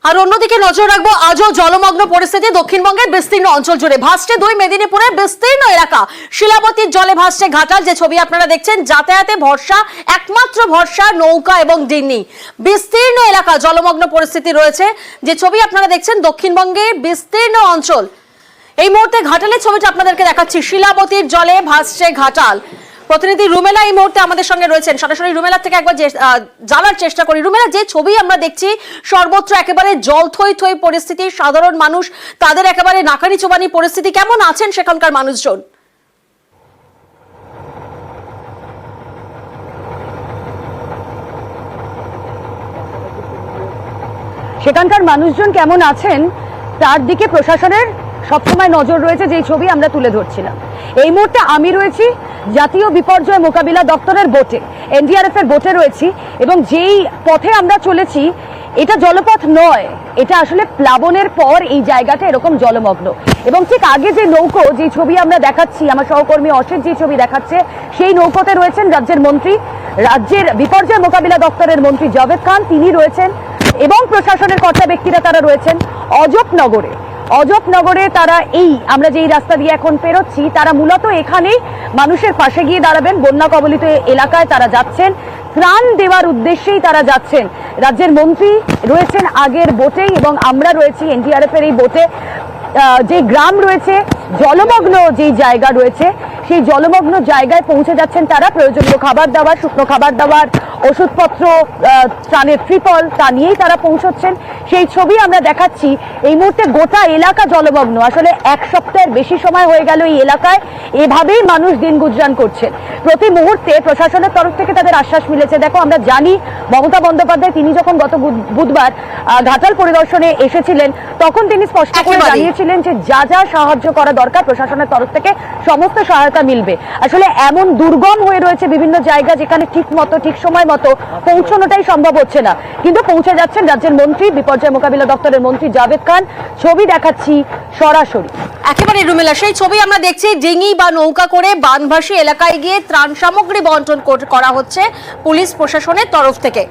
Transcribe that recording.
আর অন্যদিকে নজর রাখবো আজও জলমগ্ন পরিস্থিতি দক্ষিণবঙ্গের বিস্তীর্ণ অঞ্চল জুড়ে। ভাসছে দুই মেদিনীপুরের বিস্তীর্ণ এলাকা, শিলাবতীর জলে ভাসছে ঘাটাল। যে ছবি আপনারা দেখছেন, যাতায়াতে ভরসা, একমাত্র ভরসা নৌকা এবং ডিঙি। বিস্তীর্ণ এলাকা জলমগ্ন পরিস্থিতি রয়েছে। যে ছবি আপনারা দেখছেন দক্ষিণবঙ্গের বিস্তীর্ণ অঞ্চল। এই মুহূর্তে ঘাটালের ছবিটা আপনাদেরকে দেখাচ্ছি। শিলাবতীর জলে ভাসছে ঘাটাল। প্রতিনিধি রুমেলা এই মুহূর্তে আমাদের সঙ্গে রয়েছেন। সরাসরি রুমেলা থেকে একবার জানার চেষ্টা করি। রুমেলা, যে ছবি আমরা দেখছি, সর্বত্র একেবারে জল থই থই পরিস্থিতি, সাধারণ মানুষ তাদের একেবারে নাকানি চোবানি পরিস্থিতি। কেমন আছেন সেখানকার মানুষজন? সেখানকার মানুষজন কেমন আছেন তার দিকে প্রশাসনের সবসময় নজর রয়েছে, যেই ছবি আমরা তুলে ধরছিলাম। এই মুহূর্তে আমি রয়েছি জাতীয় বিপর্যয় মোকাবিলা দপ্তরের বোটে, এনডিআরএফ এর বোটে রয়েছি, এবং যেই পথে আমরা চলেছি এটা জলপথ নয়, এটা আসলে প্লাবনের পর এই জায়গাটা এরকম জলমগ্ন। এবং ঠিক আগে যে নৌকো, যে ছবি আমরা দেখাচ্ছি, আমার সহকর্মী অশেষ যে ছবি দেখাচ্ছে, সেই নৌকোতে রয়েছেন রাজ্যের মন্ত্রী, রাজ্যের বিপর্যয় মোকাবিলা দপ্তরের মন্ত্রী জাভেদ খান, তিনি রয়েছেন, এবং প্রশাসনের কর্তা ব্যক্তিরা তারা রয়েছেন। অজপনগরে তারা এই আমরা যেই রাস্তা দিয়ে এখন পেরোচ্ছি, তারা মূলত এখানেই মানুষের পাশে গিয়ে দাঁড়াবেন। বন্যা কবলিত এলাকায় তারা যাচ্ছেন, ত্রাণ দেওয়ার উদ্দেশ্যেই তারা যাচ্ছেন। রাজ্যের মন্ত্রী রয়েছেন আগের বোটেই, এবং আমরা রয়েছি এনডিআরএফ এর এই বোটে। যে গ্রাম রয়েছে, জলমগ্ন যেই জায়গা রয়েছে, সেই জলমগ্ন জায়গায় পৌঁছে যাচ্ছেন তারা। প্রয়োজনীয় খাবার দাবার, শুকনো খাবার দাবার, ওষুধপত্র, ত্রাণের ত্রিপল, তা নিয়েই তারা পৌঁছচ্ছেন। সেই ছবি আমরা দেখাচ্ছি। এই মুহূর্তে গোটা এলাকা জলমগ্ন। আসলে এক সপ্তাহের বেশি সময় হয়ে গেল এই এলাকায় এভাবেই মানুষ দিন গুজরান করছেন। প্রতি মুহূর্তে প্রশাসনের তরফ থেকে তাদের আশ্বাস মিলেছে। দেখো, আমরা জানি মমতা বন্দ্যোপাধ্যায় তিনি যখন গত বুধবার ঘাটাল পরিদর্শনে এসেছিলেন, তখন তিনি স্পষ্ট করে জানিয়েছিলেন যে যা যা সাহায্য করা দরকার প্রশাসনের তরফ থেকে সমস্ত সহায়তা মিলবে। আসলে এমন দুর্গম হয়ে রয়েছে বিভিন্ন জায়গা, যেখানে ঠিক সময় মতো পৌঁছানোটাই সম্ভব হচ্ছে না, কিন্তু পৌঁছে যাচ্ছেন রাজ্যের মন্ত্রী, বিপর্যয় মোকাবিলা দপ্তরের মন্ত্রী জাভেদ খান। ছবি দেখাচ্ছি সরাসরি। একেবারে রুমেলা, সেই ছবি আমরা দেখছি। ডিঙি বা নৌকা করে বানভাসী এলাকায় গিয়ে ত্রাণ সামগ্রী বন্টন করা হচ্ছে পুলিশ প্রশাসনের তরফ থেকে।